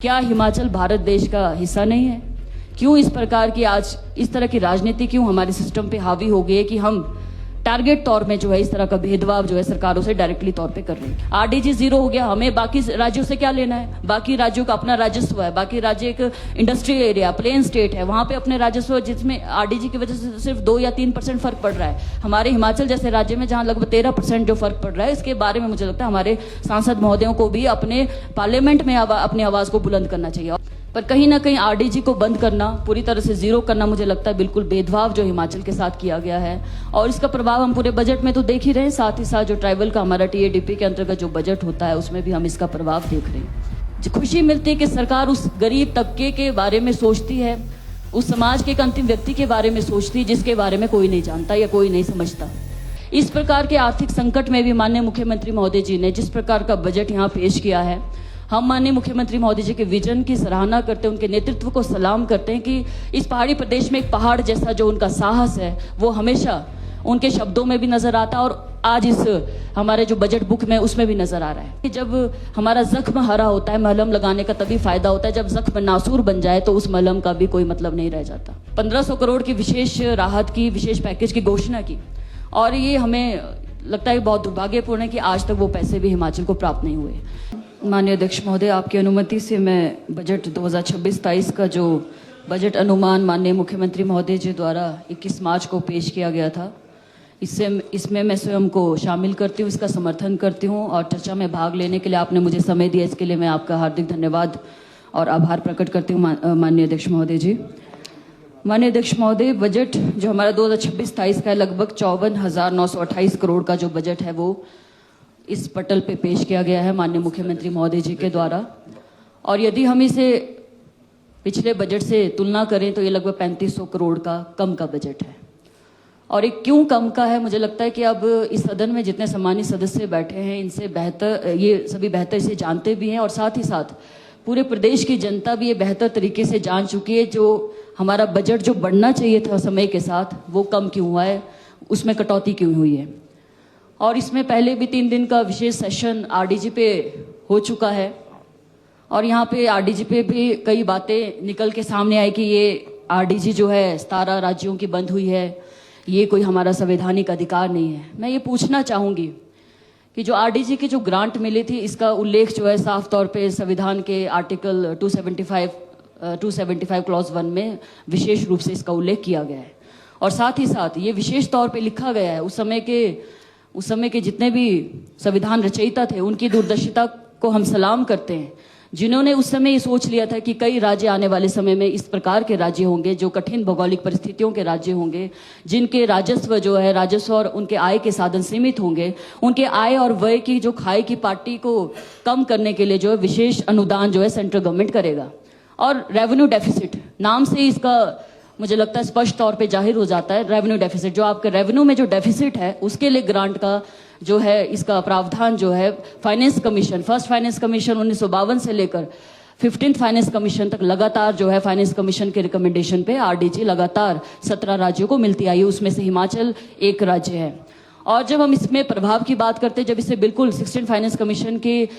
क्या हिमाचल भारत देश का हिस्सा नहीं है? क्यों इस प्रकार की आज इस तरह की राजनीति क्यों हमारे सिस्टम पे हावी हो गई है कि हम टारगेट तौर में जो है इस तरह का भेदभाव जो है सरकारों से डायरेक्टली तौर पे कर रहे हैं। आरडीजी जीरो हो गया, हमें बाकी राज्यों से क्या लेना है? बाकी राज्यों का अपना राजस्व है, बाकी राज्य एक इंडस्ट्रियल एरिया प्लेन स्टेट है, वहां पे अपने राजस्व जिसमें आरडीजी की वजह से सिर्फ 2 या 3% फर्क पड़ रहा है। हमारे हिमाचल जैसे राज्य में जहां लगभग 13% जो फर्क पड़ रहा है, इसके बारे में मुझे लगता है हमारे सांसद महोदयों को भी अपने पार्लियामेंट में अपनी आवाज को बुलंद करना चाहिए। पर कहीं ना कहीं आरडीजी को बंद करना, पूरी तरह से जीरो करना, मुझे लगता है बिल्कुल भेदभाव जो हिमाचल के साथ किया गया है और इसका प्रभाव हम पूरे बजट में तो देख ही रहे हैं। साथ ही साथ जो ट्राइबल का हमारा टीएडीपी के अंतर्गत जो बजट होता है उसमें भी हम इसका प्रभाव देख रहे हैं। खुशी मिलती है कि सरकार उस गरीब तबके के बारे में सोचती है, उस समाज के एक अंतिम व्यक्ति के बारे में सोचती है जिसके बारे में कोई नहीं जानता या कोई नहीं समझता। इस प्रकार के आर्थिक संकट में भी माननीय मुख्यमंत्री महोदय जी ने जिस प्रकार का बजट यहाँ पेश किया है, हम माननीय मुख्यमंत्री महोदय जी के विजन की सराहना करते हैं, उनके नेतृत्व को सलाम करते हैं कि इस पहाड़ी प्रदेश में एक पहाड़ जैसा जो उनका साहस है वो हमेशा उनके शब्दों में भी नजर आता है और आज इस हमारे जो बजट बुक में उसमें भी नजर आ रहा है कि जब हमारा जख्म हरा होता है, मलहम लगाने का तभी फायदा होता है, जब जख्म नासूर बन जाए तो उस मलहम का भी कोई मतलब नहीं रह जाता। 1500 करोड़ की विशेष राहत की, विशेष पैकेज की घोषणा की और ये हमें लगता है बहुत दुर्भाग्यपूर्ण है कि आज तक वो पैसे भी हिमाचल को प्राप्त नहीं हुए। माननीय अध्यक्ष महोदय, आपकी अनुमति से मैं बजट 2026-23 का जो बजट अनुमान माननीय मुख्यमंत्री महोदय जी द्वारा 21 मार्च को पेश किया गया था, इसमें मैं स्वयं को शामिल करती हूँ, इसका समर्थन करती हूँ और चर्चा में भाग लेने के लिए आपने मुझे समय दिया, इसके लिए मैं आपका हार्दिक धन्यवाद और आभार प्रकट करती हूँ माननीय अध्यक्ष महोदय जी। माननीय अध्यक्ष महोदय, बजट जो हमारा 2026-23 का है, लगभग 54,928 करोड़ का जो बजट है वो इस पटल पे पेश किया गया है माननीय मुख्यमंत्री महोदय जी के द्वारा। और यदि हम इसे पिछले बजट से तुलना करें तो ये लगभग 3500 करोड़ का कम का बजट है। और ये क्यों कम का है, मुझे लगता है कि अब इस सदन में जितने सम्मानित सदस्य बैठे हैं इनसे बेहतर ये सभी बेहतर इसे जानते भी हैं और साथ ही साथ पूरे प्रदेश की जनता भी ये बेहतर तरीके से जान चुकी है जो हमारा बजट जो बढ़ना चाहिए था समय के साथ वो कम क्यों हुआ है, उसमें कटौती क्यों हुई है। और इसमें पहले भी 3 दिन का विशेष सेशन आरडीजी पे हो चुका है और यहाँ पे आरडीजी पे भी कई बातें निकल के सामने आई कि ये आरडीजी जो है 17 राज्यों की बंद हुई है, ये कोई हमारा संवैधानिक अधिकार नहीं है। मैं ये पूछना चाहूँगी कि जो आरडीजी की जो ग्रांट मिली थी इसका उल्लेख जो है साफ तौर पे संविधान के आर्टिकल 275 क्लॉज 1 में विशेष रूप से इसका उल्लेख किया गया है और साथ ही साथ ये विशेष तौर पे लिखा गया है उस समय के जितने भी संविधान रचयिता थे उनकी दूरदर्शिता को हम सलाम करते हैं, जिन्होंने उस समय ये सोच लिया था कि कई राज्य आने वाले समय में इस प्रकार के राज्य होंगे जो कठिन भौगोलिक परिस्थितियों के राज्य होंगे, जिनके राजस्व और उनके आय के साधन सीमित होंगे, उनके आय और व्यय की जो खाई की पार्टी को कम करने के लिए जो है विशेष अनुदान जो है सेंट्रल गवर्नमेंट करेगा। और रेवेन्यू डेफिसिट नाम से इसका मुझे लगता है स्पष्ट तौर पे जाहिर हो जाता है, रेवेन्यू डेफिसिट जो आपके रेवेन्यू में जो डेफिसिट है उसके लिए ग्रांट का जो है इसका प्रावधान जो है finance commission, first finance commission 1952 से लेकर 15th फाइनेंस कमीशन तक लगातार जो है फाइनेंस कमीशन के रिकमेंडेशन पे आरडीजी लगातार 17 राज्यों को मिलती आई, उसमें से हिमाचल एक राज्य है। और जब हम इसमें प्रभाव की बात करते हैं, जब इसे बिल्कुल 16th फाइनेंस कमीशन की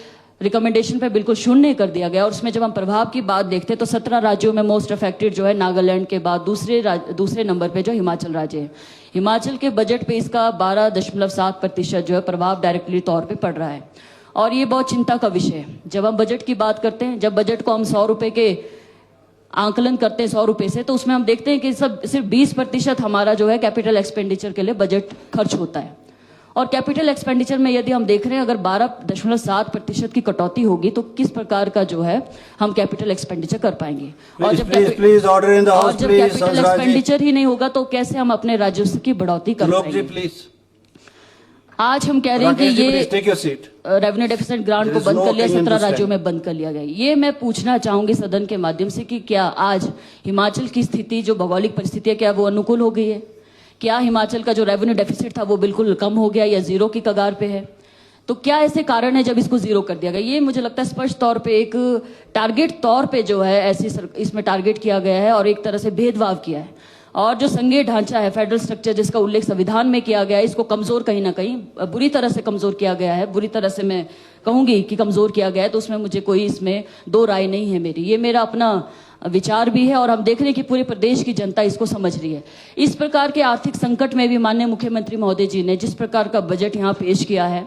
रिकमेंडेशन पे बिल्कुल शून्य कर दिया गया और उसमें जब हम प्रभाव की बात देखते हैं तो 17 राज्यों में मोस्ट अफेक्टेड जो है नागालैंड के बाद दूसरे नंबर पे जो हिमाचल राज्य है। हिमाचल के बजट पे इसका 12.7% जो है प्रभाव डायरेक्टली तौर पे पड़ रहा है और ये बहुत चिंता का विषय है। जब हम बजट की बात करते हैं, जब बजट को हम 100 रुपए के आंकलन करते हैं 100 रुपए से, तो उसमें हम देखते हैं कि सिर्फ 20% हमारा जो है कैपिटल एक्सपेंडिचर के लिए बजट खर्च होता है। और कैपिटल एक्सपेंडिचर में यदि हम देख रहे हैं अगर 12.7% की कटौती होगी तो किस प्रकार का जो है हम कैपिटल एक्सपेंडिचर कर पाएंगे। और जब कैपिटल एक्सपेंडिचर ही नहीं होगा तो कैसे हम अपने राजस्व की बढ़ोतरी कर पाएंगे। आज हम कह रहे हैं कि ये रेवेन्यू डेफिसिट ग्रांट को बंद कर लिया, 17 राज्यों में बंद कर लिया गया। ये मैं पूछना चाहूंगी सदन के माध्यम से कि क्या आज हिमाचल की स्थिति जो भौगोलिक परिस्थिति है क्या वो अनुकूल हो गई है? क्या हिमाचल का जो रेवेन्यू डेफिसिट था वो बिल्कुल कम हो गया या जीरो की कगार पे है? तो क्या ऐसे कारण है जब इसको जीरो कर दिया गया? ये मुझे लगता है स्पष्ट तौर पे एक टारगेट तौर पे जो है इसमें टारगेट किया गया है और एक तरह से भेदभाव किया है। और जो संघीय ढांचा है, फेडरल स्ट्रक्चर जिसका उल्लेख संविधान में किया गया है, इसको कमजोर कहीं ना कहीं बुरी तरह से कमजोर किया गया है। बुरी तरह से मैं कहूंगी कि कमजोर किया गया है, तो उसमें मुझे कोई इसमें दो राय नहीं है मेरी। ये मेरा अपना विचार भी है और हम देख रहे हैं कि पूरे प्रदेश की जनता इसको समझ रही है। इस प्रकार के आर्थिक संकट में भी माननीय मुख्यमंत्री महोदय जी ने जिस प्रकार का बजट यहाँ पेश किया है,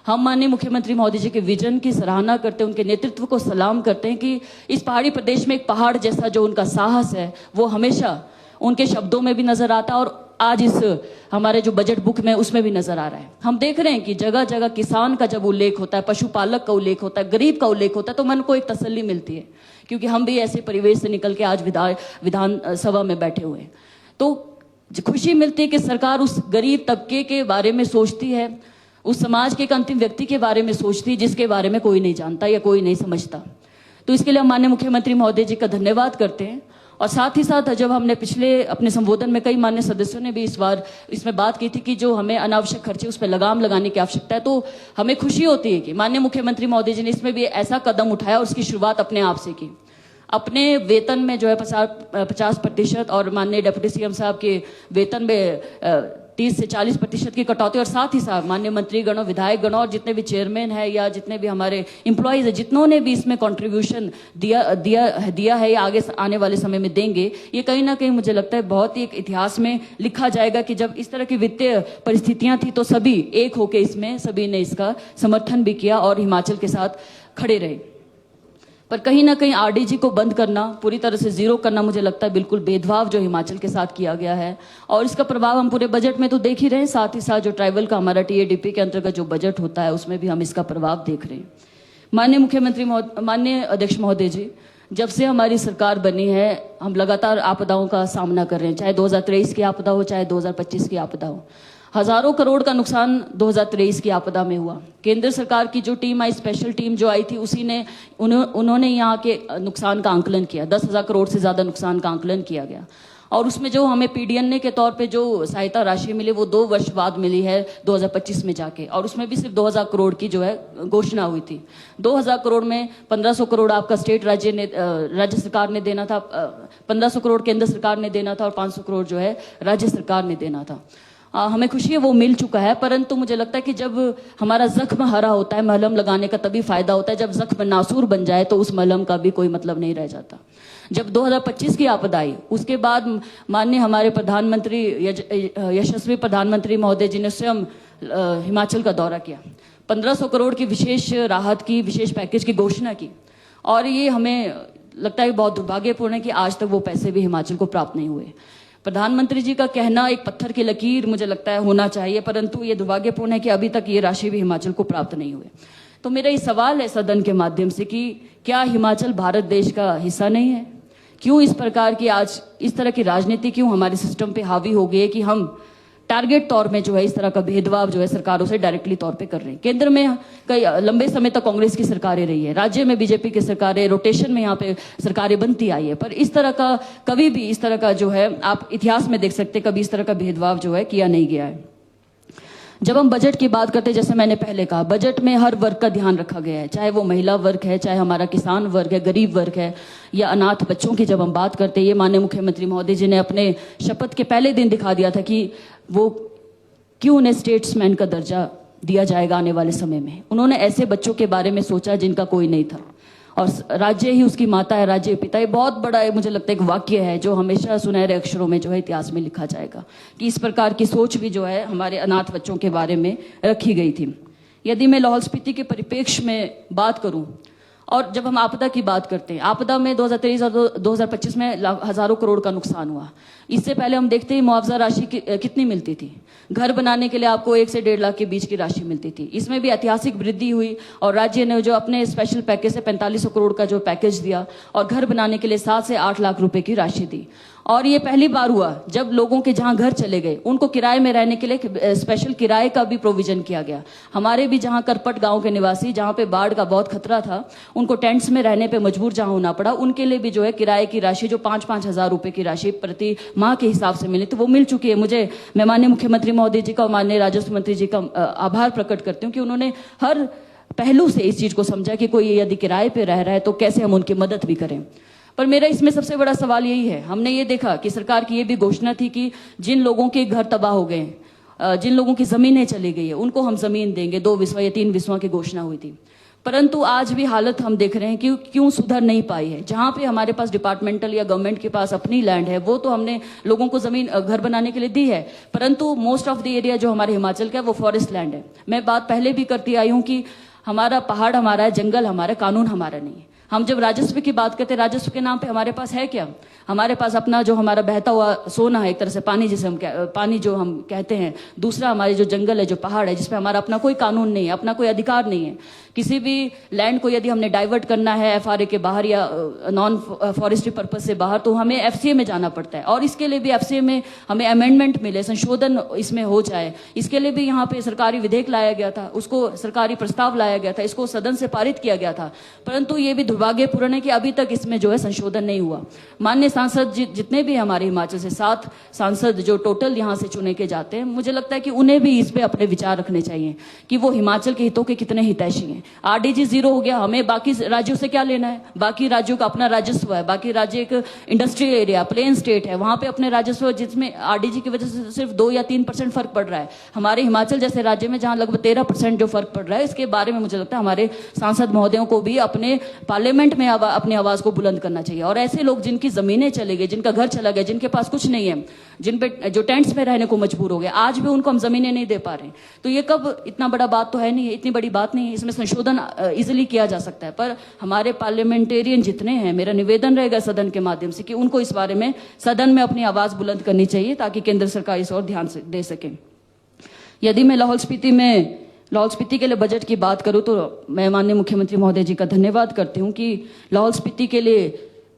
हम माननीय मुख्यमंत्री महोदय जी के विजन की सराहना करते हैं, उनके नेतृत्व को सलाम करते हैं कि इस पहाड़ी प्रदेश में एक पहाड़ जैसा जो उनका साहस है वो हमेशा उनके शब्दों में भी नजर आता है और आज इस हमारे जो बजट बुक में उसमें भी नजर आ रहा है। हम देख रहे हैं कि जगह जगह किसान का जब उल्लेख होता है, पशुपालक का उल्लेख होता है, गरीब का उल्लेख होता है, तो मन को एक तसल्ली मिलती है, क्योंकि हम भी ऐसे परिवेश से निकल के आज विधान सभा में बैठे हुए हैं। तो खुशी मिलती है कि सरकार उस गरीब तबके के बारे में सोचती है, उस समाज के एक अंतिम व्यक्ति के बारे में सोचती है जिसके बारे में कोई नहीं जानता या कोई नहीं समझता। तो इसके लिए हम माननीय मुख्यमंत्री महोदय जी का धन्यवाद करते हैं। और साथ ही साथ जब हमने पिछले अपने संबोधन में कई मान्य सदस्यों ने भी इस बार इसमें बात की थी कि जो हमें अनावश्यक खर्चे उस पर लगाम लगाने की आवश्यकता है, तो हमें खुशी होती है कि माननीय मुख्यमंत्री महोदय जी ने इसमें भी ऐसा कदम उठाया और उसकी शुरुआत अपने आप से की। अपने वेतन में जो है 50% और माननीय डिप्टी सीएम साहब के वेतन में 30 से 40% की कटौती, और साथ ही साथ माननीय मंत्रीगण और विधायकगण और जितने भी चेयरमैन है या जितने भी हमारे एम्प्लॉयज है, जितनों ने भी इसमें कंट्रीब्यूशन दिया है या आगे आने वाले समय में देंगे, ये कहीं ना कहीं मुझे लगता है बहुत ही एक इतिहास में लिखा जाएगा कि जब इस तरह की वित्तीय परिस्थितियां थी तो सभी एक होकर इसमें सभी ने इसका समर्थन भी किया और हिमाचल के साथ खड़े रहे। पर कहीं ना कहीं आरडीजी को बंद करना, पूरी तरह से जीरो करना, मुझे लगता है बिल्कुल भेदभाव जो हिमाचल के साथ किया गया है और इसका प्रभाव हम पूरे बजट में तो देख ही रहे हैं। साथ ही साथ जो ट्राइबल का हमारा टीएडीपी के अंतर्गत जो बजट होता है उसमें भी हम इसका प्रभाव देख रहे हैं। माननीय अध्यक्ष महोदय जी, जब से हमारी सरकार बनी है हम लगातार आपदाओं का सामना कर रहे हैं, चाहे 2023 की आपदा हो चाहे 2025 की आपदा हो। हजारों करोड़ का नुकसान 2023 की आपदा में हुआ। केंद्र सरकार की जो टीम आई, स्पेशल टीम जो आई थी, उसी ने उन्होंने यहाँ के नुकसान का आंकलन किया। 10,000 करोड़ से ज्यादा नुकसान का आंकलन किया गया और उसमें जो हमें पीडीएनए के तौर पे जो सहायता राशि मिली वो 2 वर्ष बाद मिली है 2025 में जाके, और उसमें भी सिर्फ 2,000 करोड़ की जो है घोषणा हुई थी। 2,000 करोड़ में 1,500 करोड़ आपका राज्य सरकार ने देना था, 1,500 करोड़ केंद्र सरकार ने देना था और 500 करोड़ जो है राज्य सरकार ने देना था। हमें खुशी है वो मिल चुका है, परंतु मुझे लगता है कि जब हमारा जख्म हरा होता है, मलहम लगाने का तभी फायदा होता है। जब जख्म नासूर बन जाए तो उस मलहम का भी कोई मतलब नहीं रह जाता। जब 2025 की आपदा आई उसके बाद माननीय हमारे प्रधानमंत्री यशस्वी प्रधानमंत्री महोदय जी ने स्वयं हिमाचल का दौरा किया, 1,500 करोड़ की विशेष राहत की, विशेष पैकेज की घोषणा की, और ये हमें लगता है बहुत दुर्भाग्यपूर्ण है कि आज तक वो पैसे भी हिमाचल को प्राप्त नहीं हुए। प्रधानमंत्री जी का कहना एक पत्थर की लकीर मुझे लगता है होना चाहिए, परंतु ये दुर्भाग्यपूर्ण है कि अभी तक ये राशि भी हिमाचल को प्राप्त नहीं हुई। तो मेरा ये सवाल है सदन के माध्यम से कि क्या हिमाचल भारत देश का हिस्सा नहीं है? क्यों इस प्रकार की आज इस तरह की राजनीति क्यों हमारे सिस्टम पे हावी हो गई है कि हम टारगेट तौर में जो है इस तरह का भेदभाव जो है सरकारों से डायरेक्टली तौर पे कर रहे हैं। केंद्र में कई लंबे समय तक कांग्रेस की सरकारें रही है, राज्य में बीजेपी की सरकारें, रोटेशन में यहाँ पे सरकारें बनती आई है, पर इस तरह का कभी भी इस तरह का जो है आप इतिहास में देख सकते कभी इस तरह का भेदभाव जो है किया नहीं गया है। जब हम बजट की बात करते हैं, जैसे मैंने पहले कहा, बजट में हर वर्ग का ध्यान रखा गया है, चाहे वो महिला वर्ग है, चाहे हमारा किसान वर्ग है, गरीब वर्ग है या अनाथ बच्चों की जब हम बात करते हैं, ये माननीय मुख्यमंत्री महोदय जी ने अपने शपथ के पहले दिन दिखा दिया था कि वो क्यों उन्हें स्टेट्समैन का दर्जा दिया जाएगा आने वाले समय में। उन्होंने ऐसे बच्चों के बारे में सोचा जिनका कोई नहीं था, और राज्य ही उसकी माता है, राज्य पिता। ये बहुत बड़ा मुझे लगता है एक वाक्य है जो हमेशा सुनहरे अक्षरों में जो है इतिहास में लिखा जाएगा कि इस प्रकार की सोच भी जो है हमारे अनाथ बच्चों के बारे में रखी गई थी। यदि मैं लाहौल स्पीति के परिप्रेक्ष्य में बात करूं, और जब हम आपदा की बात करते हैं, आपदा में 2023 और 2025 में हजारों करोड़ का नुकसान हुआ। इससे पहले हम देखते हैं मुआवजा राशि कितनी मिलती थी। घर बनाने के लिए आपको 1 से 1.5 लाख के बीच की राशि मिलती थी। इसमें भी ऐतिहासिक वृद्धि हुई और राज्य ने जो अपने स्पेशल पैकेज से 4500 करोड़ का जो पैकेज दिया और घर बनाने के लिए 7 से 8 लाख रुपए की राशि दी। और ये पहली बार हुआ जब लोगों के जहां घर चले गए उनको किराए में रहने के लिए स्पेशल किराए का भी प्रोविजन किया गया। हमारे भी जहां करपट गांव के निवासी, जहां पे बाढ़ का बहुत खतरा था, उनको टेंट्स में रहने पे मजबूर जहां होना पड़ा, उनके लिए भी जो है किराए की राशि जो 5-5 हजार रुपए की राशि प्रति माह के हिसाब से मिली, तो वो मिल चुकी है। मैं माननीय मुख्यमंत्री महोदय जी का और माननीय राजस्व मंत्री जी का आभार प्रकट करती हूँ कि उन्होंने हर पहलू से इस चीज को समझा कि कोई यदि किराए पे रह रहा है तो कैसे हम उनकी मदद भी करें। पर मेरा इसमें सबसे बड़ा सवाल यही है, हमने ये देखा कि सरकार की ये भी घोषणा थी कि जिन लोगों के घर तबाह हो गए, जिन लोगों की जमीनें चली गई है, उनको हम जमीन देंगे, 2 विस्वा या 3 विस्वा की घोषणा हुई थी। परंतु आज भी हालत हम देख रहे हैं कि क्यों सुधर नहीं पाई है। जहां पे हमारे पास डिपार्टमेंटल या गवर्नमेंट के पास अपनी लैंड है, वो तो हमने लोगों को जमीन घर बनाने के लिए दी है, परंतु मोस्ट ऑफ द एरिया जो हमारे हिमाचल का है वो फॉरेस्ट लैंड है। मैं बात पहले भी करती आई हूं कि हमारा पहाड़ हमारा है, जंगल हमारा, कानून हमारा नहीं है। हम जब राजस्व की बात करते हैं, राजस्व के नाम पे हमारे पास है क्या? हमारे पास अपना जो हमारा बहता हुआ सोना है, एक तरह से पानी, जिसे हम पानी जो हम कहते हैं। दूसरा हमारे जो जंगल है, जो पहाड़ है, जिसपे हमारा अपना कोई कानून नहीं है, अपना कोई अधिकार नहीं है। किसी भी लैंड को यदि हमने डाइवर्ट करना है एफआरए के बाहर या नॉन फॉरेस्ट्री पर्पज से बाहर, तो हमें एफसीए में जाना पड़ता है, और इसके लिए भी एफसीए में हमें अमेंडमेंट मिले, संशोधन इसमें हो जाए, इसके लिए भी यहाँ पे सरकारी विधेयक लाया गया था, उसको सरकारी प्रस्ताव लाया गया था, इसको सदन से पारित किया गया था। परंतु ये भी दुर्भाग्यपूर्ण है कि अभी तक इसमें जो है संशोधन नहीं हुआ। माननीय सांसद जितने भी हमारे हिमाचल से 7 सांसद जो टोटल यहाँ से चुने के जाते हैं, मुझे लगता है कि उन्हें भी इस पे अपने विचार रखने चाहिए कि वो हिमाचल के हितों के कितने हितैषी हैं। आरडीजी 0 हो गया, हमें बाकी राज्यों से क्या लेना है? बाकी राज्यों का अपना राजस्व है, बाकी राज्य एक इंडस्ट्रियल एरिया, प्लेन स्टेट है, वहां पे अपने राजस्व, जिसमें आरडीजी की वजह से सिर्फ 2 या 3% फर्क पड़ रहा है। हमारे हिमाचल जैसे राज्य में जहां लगभग 13% जो फर्क पड़ रहा है, इसके बारे में मुझे लगता है हमारे सांसद महोदयों को भी अपने पार्लियामेंट में अपनी आवाज को बुलंद करना चाहिए। और ऐसे लोग जिनकी जमीनें चली गई, जिनका घर चला गया, जिनके पास कुछ नहीं है, जिन पे जो टेंट्स में रहने को मजबूर हो गए, आज भी उनको हम जमीनें नहीं दे पा रहे, तो ये कब, इतना बड़ा बात तो है नहीं, इतनी बड़ी बात नहीं है, इसमें संशोधन इजिली किया जा सकता है। पर हमारे पार्लियामेंटेरियन जितने हैं, मेरा निवेदन रहेगा सदन के माध्यम से कि उनको इस बारे में सदन में अपनी आवाज बुलंद करनी चाहिए, ताकि केंद्र सरकार इस ओर ध्यान दे सके। यदि मैं लाहौल स्पीति के लिए बजट की बात करूं, तो मैं माननीय मुख्यमंत्री महोदय जी का धन्यवाद करती हूं कि लाहौल स्पीति के लिए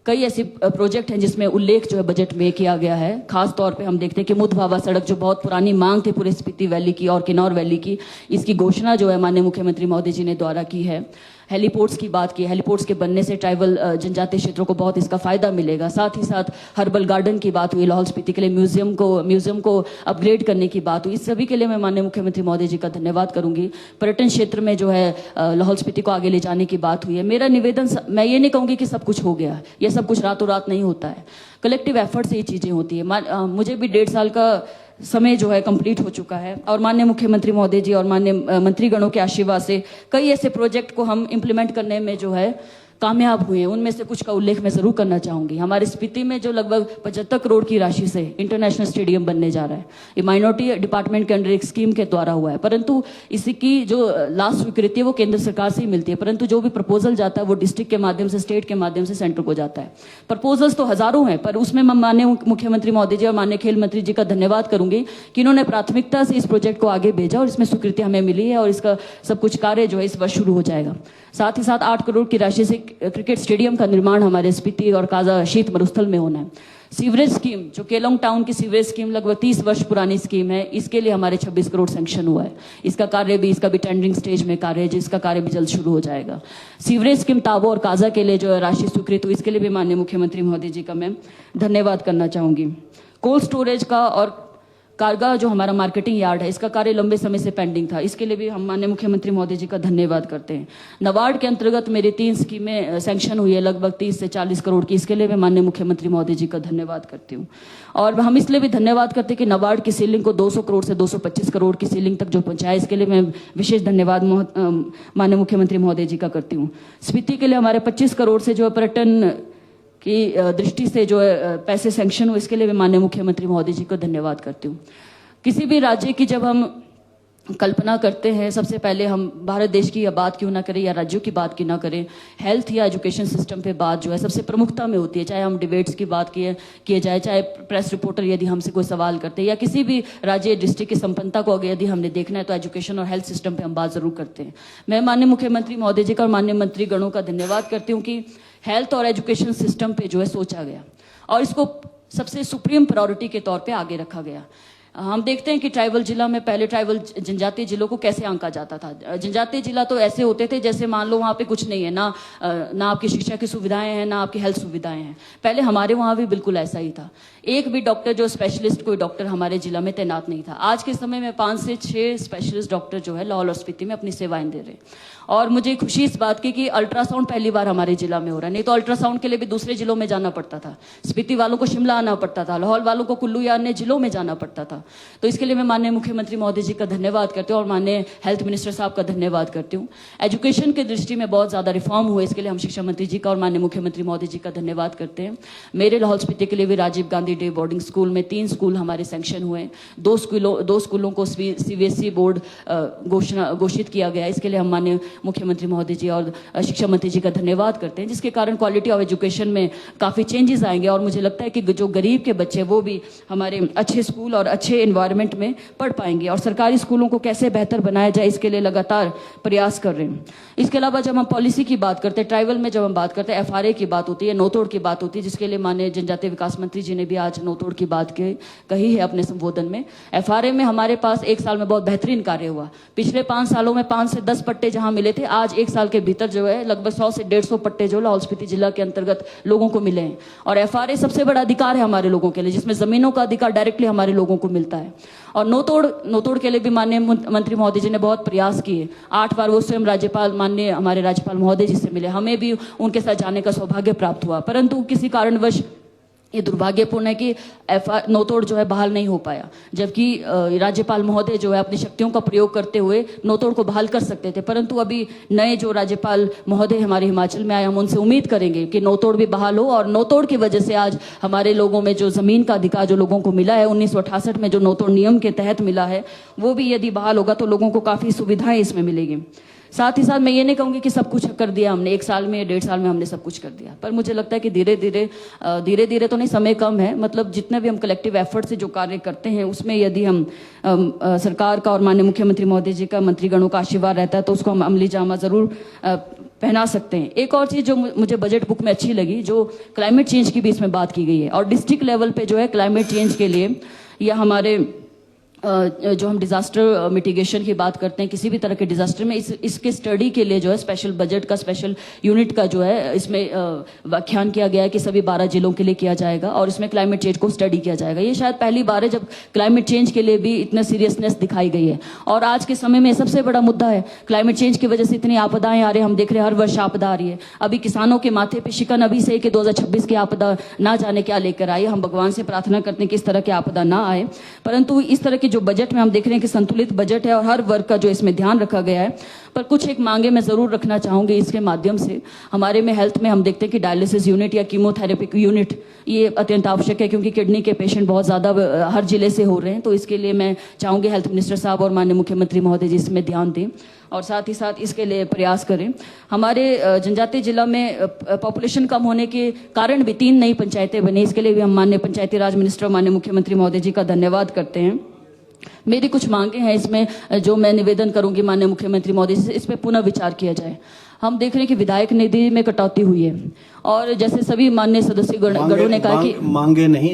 कई ऐसी प्रोजेक्ट हैं जिसमें उल्लेख जो है बजट में किया गया है। खास तौर पे हम देखते हैं कि मुध भावा सड़क, जो बहुत पुरानी मांग थी पूरे स्पीति वैली की और किन्नौर वैली की, इसकी घोषणा जो है माननीय मुख्यमंत्री महोदय जी ने द्वारा की है। हेलीपोर्ट्स की बात की, हेलीपोर्ट्स के बनने से ट्राइबल जनजातीय क्षेत्रों को बहुत इसका फायदा मिलेगा। साथ ही साथ हर्बल गार्डन की बात हुई, लाहौल स्पीति के लिए म्यूजियम को अपग्रेड करने की बात हुई। इस सभी के लिए मैं माननीय मुख्यमंत्री महोदय जी का धन्यवाद करूंगी। पर्यटन क्षेत्र में जो है लाहौल स्पीति को आगे ले जाने की बात हुई है। मेरा निवेदन, मैं ये नहीं कहूंगी कि सब कुछ हो गया, ये सब कुछ रातों रात नहीं होता है, कलेक्टिव एफर्ट से ये चीजें होती है। मुझे भी 1.5 साल का समय जो है कंप्लीट हो चुका है, और माननीय मुख्यमंत्री महोदय जी और माननीय मंत्रीगणों के आशीर्वाद से कई ऐसे प्रोजेक्ट को हम इंप्लीमेंट करने में जो है कामयाब हुए हैं। उनमें से कुछ का उल्लेख मैं जरूर करना चाहूंगी। हमारे स्पीति में जो लगभग 75 करोड़ की राशि से इंटरनेशनल स्टेडियम बनने जा रहा है, ये माइनॉरिटी डिपार्टमेंट के अंडर एक स्कीम के द्वारा हुआ है, परंतु इसकी जो लास्ट स्वीकृति है वो केंद्र सरकार से ही मिलती है, परंतु जो भी प्रपोजल जाता है वो डिस्ट्रिक्ट के माध्यम से, स्टेट के माध्यम से सेंटर को जाता है। प्रपोजल्स तो हजारों हैं, पर उसमें मैं माननीय मुख्यमंत्री महोदय जी और माननीय खेल मंत्री जी का धन्यवाद करूंगी कि इन्होंने प्राथमिकता से इस प्रोजेक्ट को आगे भेजा और इसमें स्वीकृति हमें मिली है, और इसका सब कुछ कार्य जो है इस वर्ष शुरू हो जाएगा। साथ ही साथ 8 करोड़ की राशि से क्रिकेट स्टेडियम का निर्माण हमारे स्पीति और काजा शीत मरुस्थल में होना है। सीवरेज स्कीम, जो केलोंग टाउन की सीवरेज स्कीम लगभग 30 वर्ष पुरानी स्कीम है, इसके लिए हमारे 26 करोड़ सैंक्शन हुआ है। इसका भी टेंडरिंग स्टेज में कार्य है, जिसका कार्य भी जल्द शुरू हो जाएगा। सीवरेज स्कीम ताबो और काजा के लिए जो राशि स्वीकृत हुई, इसके लिए भी माननीय मुख्यमंत्री महोदय जी का मैं धन्यवाद करना चाहूंगी। कोल्ड स्टोरेज का और कारगा जो हमारा मार्केटिंग यार्ड है, इसका कार्य लंबे समय से पेंडिंग था, इसके लिए भी हम माननीय मुख्यमंत्री महोदय जी का धन्यवाद करते हैं। नबार्ड के अंतर्गत मेरी 3 स्कीमें सैंक्शन हुई है लगभग 30 से 40 करोड़ की, इसके लिए मैं माननीय मुख्यमंत्री महोदय जी का धन्यवाद करती हूँ। और हम इसलिए भी धन्यवाद करते हैं कि नबार्ड की सीलिंग को 200 करोड़ से 225 करोड़ की सीलिंग तक जो पहुंचाया, इसके लिए मैं विशेष धन्यवाद माननीय मुख्यमंत्री महोदय जी का करती हूँ। स्पीति के लिए हमारे 25 करोड़ से जो पर्यटन की दृष्टि से जो पैसे सैंक्शन हुए, इसके लिए भी माननीय मुख्यमंत्री महोदय जी को धन्यवाद करती हूँ। किसी भी राज्य की जब हम कल्पना करते हैं, सबसे पहले हम भारत देश की या बात क्यों ना करें या राज्यों की बात क्यों ना करें, हेल्थ या एजुकेशन सिस्टम पे बात जो है सबसे प्रमुखता में होती है। चाहे हम डिबेट्स की बात किए जाए, चाहे प्रेस रिपोर्टर यदि हमसे कोई सवाल करते हैं, या किसी भी राज्य डिस्ट्रिक्ट की संपन्नता को यदि हमने देखना है, तो एजुकेशन और हेल्थ सिस्टम पे हम बात जरूर करते हैं। मैं माननीय मुख्यमंत्री महोदय जी का और माननीय मंत्रीगणों का धन्यवाद करती हूँ कि हेल्थ और एजुकेशन सिस्टम पे जो है सोचा गया और इसको सबसे सुप्रीम प्रायोरिटी के तौर पे आगे रखा गया। हम देखते हैं कि ट्राइबल जिला में पहले ट्राइबल जनजातीय जिलों को कैसे आंका जाता था। जनजातीय जिला तो ऐसे होते थे जैसे मान लो वहाँ पे कुछ नहीं है, ना आपकी शिक्षा की सुविधाएं हैं, ना आपकी हेल्थ सुविधाएं हैं। पहले हमारे वहाँ भी बिल्कुल ऐसा ही था। एक भी डॉक्टर जो स्पेशलिस्ट कोई डॉक्टर हमारे जिला में तैनात नहीं था। आज के समय में 5 से 6 स्पेशलिस्ट डॉक्टर जो है लाहौल और स्पीति में अपनी सेवाएं दे रहे हैं। और मुझे खुशी इस बात की कि अल्ट्रासाउंड पहली बार हमारे जिला में हो रहा है। नहीं तो अल्ट्रासाउंड के लिए भी दूसरे जिलों में जाना पड़ता था। स्पीति वालों को शिमला आना पड़ता था, लाहौल वालों को कुल्लू या अन्य जिलों में जाना पड़ता था। तो इसके लिए मैं माननीय मुख्यमंत्री महोदय जी का धन्यवाद करती हूँ और माननीय हेल्थ मिनिस्टर साहब का धन्यवाद करती हूँ। एजुकेशन की दृष्टि में बहुत ज्यादा रिफॉर्म हुए, इसके लिए हम शिक्षा मंत्री जी का और माननीय मुख्यमंत्री महोदय जी का धन्यवाद करते हैं। मेरे लाहौल स्पीति के लिए भी Rajiv Gandhi day boarding school में 3 स्कूल हमारे सैंक्शन हुए। 2 स्कूलों को सीबीएसई बोर्ड घोषित किया गया। इसके लिए हम माननीय मुख्यमंत्री महोदय जी और शिक्षा मंत्री जी का धन्यवाद करते हैं, जिसके कारण क्वालिटी ऑफ एजुकेशन में काफी चेंजेस आएंगे। और मुझे लगता है कि जो गरीब के बच्चे वो भी हमारे अच्छे स्कूल और अच्छे एनवायरनमेंट में पढ़ पाएंगे। और सरकारी स्कूलों को कैसे बेहतर बनाया जाए इसके लिए लगातार प्रयास कर रहे हैं। इसके अलावा जब हम पॉलिसी की बात करते हैं, ट्राइबल में जब हम बात करते हैं, एफआरए की बात होती है, नोतोड़ की बात होती है, जिसके लिए माननीय जनजातीय विकास मंत्री जी ने भी आज नोतोड़ की बात कही है अपने संबोधन में। एफआरए में हमारे पास 1 साल में बहुत बेहतरीन कार्य हुआ। पिछले 5 सालों में 5 से 10 पट्टे जहां मिले थे, आज 1 साल के भीतर जो है लगभग 100 से 150 पट्टे जो लाहौल स्पीति जिला के अंतर्गत लोगों को मिले हैं। और एफआरए सबसे बड़ा अधिकार है हमारे लोगों के लिए, जिसमें जमीनों का अधिकार डायरेक्टली हमारे लोगों को मिलता है। और नोतोड़ के लिए भी माननीय मंत्री महोदय जी ने बहुत प्रयास किए। 8 बार वो स्वयं राज्यपाल माननीय हमारे राज्यपाल महोदय जी से मिले। हमें भी उनके साथ जाने का सौभाग्य प्राप्त हुआ, परंतु किसी कारणवश ये दुर्भाग्यपूर्ण है कि नोतोड़ जो है बहाल नहीं हो पाया, जबकि राज्यपाल महोदय जो है अपनी शक्तियों का प्रयोग करते हुए नोतोड़ को बहाल कर सकते थे। परंतु अभी नए जो राज्यपाल महोदय हमारे हिमाचल में आए, हम उनसे उम्मीद करेंगे कि नोतोड़ भी बहाल हो। और नोतोड़ की वजह से आज हमारे लोगों में जो जमीन का अधिकार जो लोगों को मिला है 1968 में जो नोतोड़ नियम के तहत मिला है, वो भी यदि बहाल होगा तो लोगों को काफी सुविधाएं इसमें मिलेगी। साथ ही साथ मैं ये नहीं कहूँगी कि सब कुछ कर दिया हमने, 1 साल में 1.5 साल में हमने सब कुछ कर दिया, पर मुझे लगता है कि धीरे धीरे तो नहीं, समय कम है, मतलब जितने भी हम कलेक्टिव एफर्ट से जो कार्य करते हैं उसमें यदि हम सरकार का और माननीय मुख्यमंत्री महोदय जी का, मंत्रीगणों का आशीर्वाद रहता है तो उसको हम अमली जामा जरूर पहना सकते हैं। एक और चीज जो मुझे बजट बुक में अच्छी लगी, जो क्लाइमेट चेंज की भी इसमें बात की गई है। और डिस्ट्रिक्ट लेवल पे जो है क्लाइमेट चेंज के लिए या हमारे जो हम डिजास्टर मिटिगेशन की बात करते हैं, किसी भी तरह के डिजास्टर में इसके स्टडी के लिए जो है स्पेशल बजट का स्पेशल यूनिट का जो है इसमें व्याख्यान किया गया है कि सभी 12 जिलों के लिए किया जाएगा और इसमें क्लाइमेट चेंज को स्टडी किया जाएगा। ये शायद पहली बार है जब क्लाइमेट चेंज के लिए भी इतना सीरियसनेस दिखाई गई है। और आज के समय में सबसे बड़ा मुद्दा है क्लाइमेट चेंज की वजह से इतनी आपदाएं आ रही है। हम देख रहे हैं हर वर्ष आपदा आ रही है। अभी किसानों के माथे पे शिकन अभी से कि 2026 की आपदा ना जाने क्या लेकर आई। हम भगवान से प्रार्थना करते हैं कि इस तरह की आपदा ना आए, परंतु इस तरह की जो बजट में हम देख रहे हैं कि संतुलित बजट है और हर वर्ग का जो इसमें ध्यान रखा गया है। पर कुछ एक मांगे मैं जरूर रखना चाहूंगी इसके माध्यम से। हमारे में हेल्थ में हम देखते हैं कि डायलिसिस यूनिट या कीमोथेरेपी यूनिट ये अत्यंत आवश्यक है, क्योंकि किडनी के पेशेंट बहुत ज्यादा हर जिले से हो रहे हैं। तो इसके लिए मैं चाहूंगी हेल्थ मिनिस्टर साहब और माननीय मुख्यमंत्री महोदय जी इसमें ध्यान दें और साथ ही साथ इसके लिए प्रयास करें। हमारे जनजातीय जिला में पॉपुलेशन कम होने के कारण भी 3 नई पंचायतें बनी। इसके लिए भी हम माननीय पंचायती राज मिनिस्टर और माननीय मुख्यमंत्री महोदय जी का धन्यवाद करते हैं। मेरी कुछ मांगे हैं इसमें जो मैं निवेदन करूंगी माननीय मुख्यमंत्री महोदय से, इस पे पुनः विचार किया जाए। हम देख रहे हैं कि विधायक निधि में कटौती हुई है और जैसे सभी माननीय सदस्य गणों ने कहा कि मांगे नहीं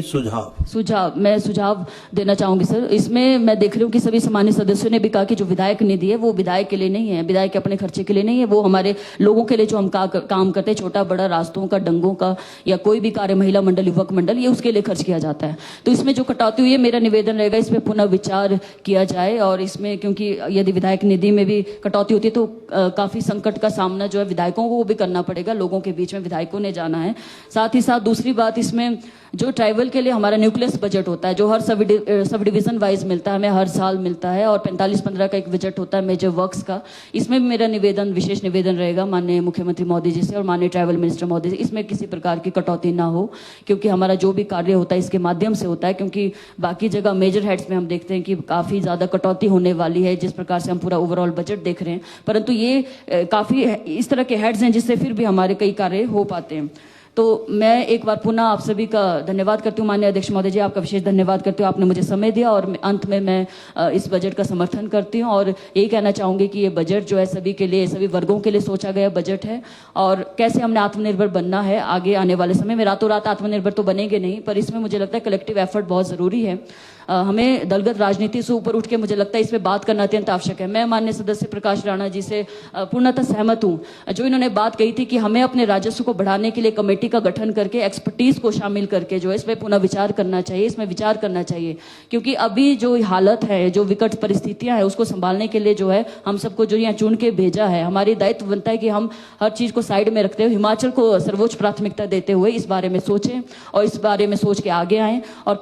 मैं सुझाव देना चाहूंगी सर। इसमें मैं देख रही हूँ कि सभी सामान्य सदस्यों ने भी कहा कि जो विधायक निधि है वो विधायक के लिए नहीं है, विधायक के अपने खर्चे के लिए नहीं है, वो हमारे लोगों के लिए जो हम काम करते हैं, छोटा बड़ा रास्तों का, डंगों का या कोई भी कार्य, महिला मंडल, युवक मंडल, ये उसके लिए खर्च किया जाता है। तो इसमें जो कटौती हुई है, मेरा निवेदन रहेगा इस पर पुनः विचार किया जाए। और इसमें क्योंकि यदि विधायक निधि में भी कटौती होती है तो काफी संकट का सामना जो है विधायकों को भी करना पड़ेगा, लोगों के बीच में विधायकों ने जाना है। साथ ही साथ दूसरी बात, इसमें जो ट्राइबल के लिए हमारा न्यूक्लियस बजट होता है जो हर सब डिवीजन वाइज मिलता है, हमें हर साल मिलता है और 45-15 का एक बजट होता है मेजर वर्क्स का। इसमें भी मेरा निवेदन, विशेष निवेदन रहेगा माननीय मुख्यमंत्री महोदय जी से और माननीय ट्राइबल मिनिस्टर महोदय जी, इसमें किसी प्रकार की कटौती ना हो, क्योंकि हमारा जो भी कार्य होता है इसके माध्यम से होता है। क्योंकि बाकी जगह मेजर हेड्स में हम देखते हैं कि काफी ज्यादा कटौती होने वाली है, जिस प्रकार से हम पूरा ओवरऑल बजट देख रहे हैं, परंतु ये काफी इस तरह के हेड्स हैं जिससे फिर भी हमारे कई कार्य हो पाते हैं। तो मैं एक बार पुनः आप सभी का धन्यवाद करती हूँ। माननीय अध्यक्ष महोदय जी, आपका विशेष धन्यवाद करती हूँ, आपने मुझे समय दिया और अंत में मैं इस बजट का समर्थन करती हूँ और यही कहना चाहूंगी कि ये बजट जो है सभी के लिए, सभी वर्गों के लिए सोचा गया बजट है और कैसे हमने आत्मनिर्भर बनना है आगे आने वाले समय में। रातों रात आत्मनिर्भर तो बनेंगे नहीं, पर इसमें मुझे लगता है कलेक्टिव एफर्ट बहुत जरूरी है। हमें दलगत राजनीति से ऊपर उठ के मुझे लगता है इस पे बात करना अत्यंत आवश्यक है। मैं माननीय सदस्य प्रकाश राणा जी से पूर्णतः सहमत हूं। जो इन्होंने बात कही थी कि हमें अपने राजस्व को बढ़ाने के लिए कमेटी का गठन करके एक्सपर्टीज को शामिल करके जो है इस पे पुनः विचार करना चाहिए, इसमें विचार करना चाहिए, क्योंकि अभी जो हालत है, जो विकट परिस्थितियां हैं, उसको संभालने के लिए जो है हम सबको जो यहाँ चुन के भेजा है, हमारी दायित्व बनता है कि हम हर चीज को साइड में रखते हुए हिमाचल को सर्वोच्च प्राथमिकता देते हुए इस बारे में सोचें और इस बारे में सोच के आगे आएं। और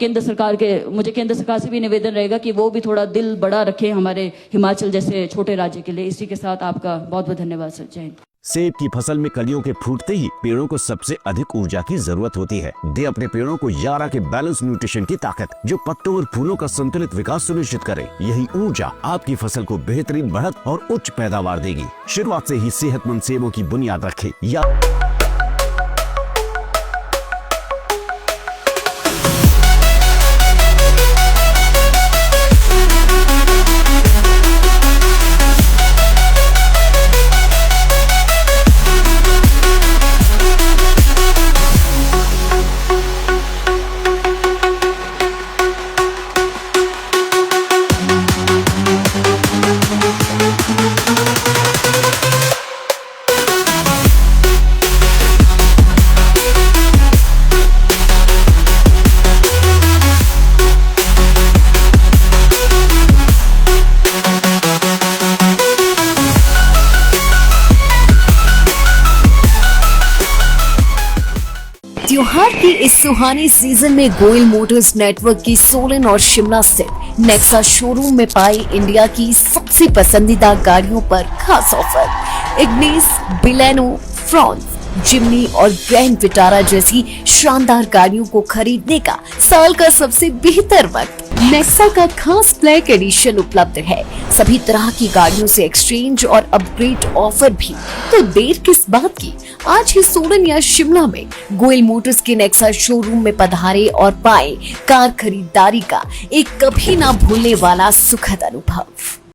मुझे केंद्र सरकार से भी निवेदन रहेगा कि वो भी थोड़ा दिल बड़ा रखें हमारे हिमाचल जैसे छोटे राज्य के लिए। इसी के साथ आपका बहुत बहुत धन्यवाद सर। जय हिंद। सेब की फसल में कलियों के फूटते ही पेड़ों को सबसे अधिक ऊर्जा की जरूरत होती है। दे अपने पेड़ों को यारा के बैलेंस न्यूट्रिशन की ताकत, जो पत्तों और फूलों का संतुलित विकास सुनिश्चित करे। यही ऊर्जा आपकी फसल को बेहतरीन बढ़त और उच्च पैदावार देगी। शुरुआत से ही सेहतमंद सेबों की बुनियाद रखे। त्योहार के इस सुहाने सीजन में गोयल मोटर्स नेटवर्क की सोलन और शिमला स्थित नेक्सा शोरूम में पाई इंडिया की सबसे पसंदीदा गाड़ियों पर खास ऑफर। इग्निस, बिलेनो, फ्रॉन्स, जिमनी और ग्रैंड विटारा जैसी शानदार गाड़ियों को खरीदने का साल का सबसे बेहतर वक्त। नेक्सा का खास ब्लैक एडिशन उपलब्ध है। सभी तरह की गाड़ियों से एक्सचेंज और अपग्रेड ऑफर भी। तो देर किस बात की, आज ही सोलन या शिमला में गोयल मोटर्स के नेक्सा शोरूम में पधारे और पाए कार खरीदारी का एक कभी ना भूलने वाला सुखद अनुभव।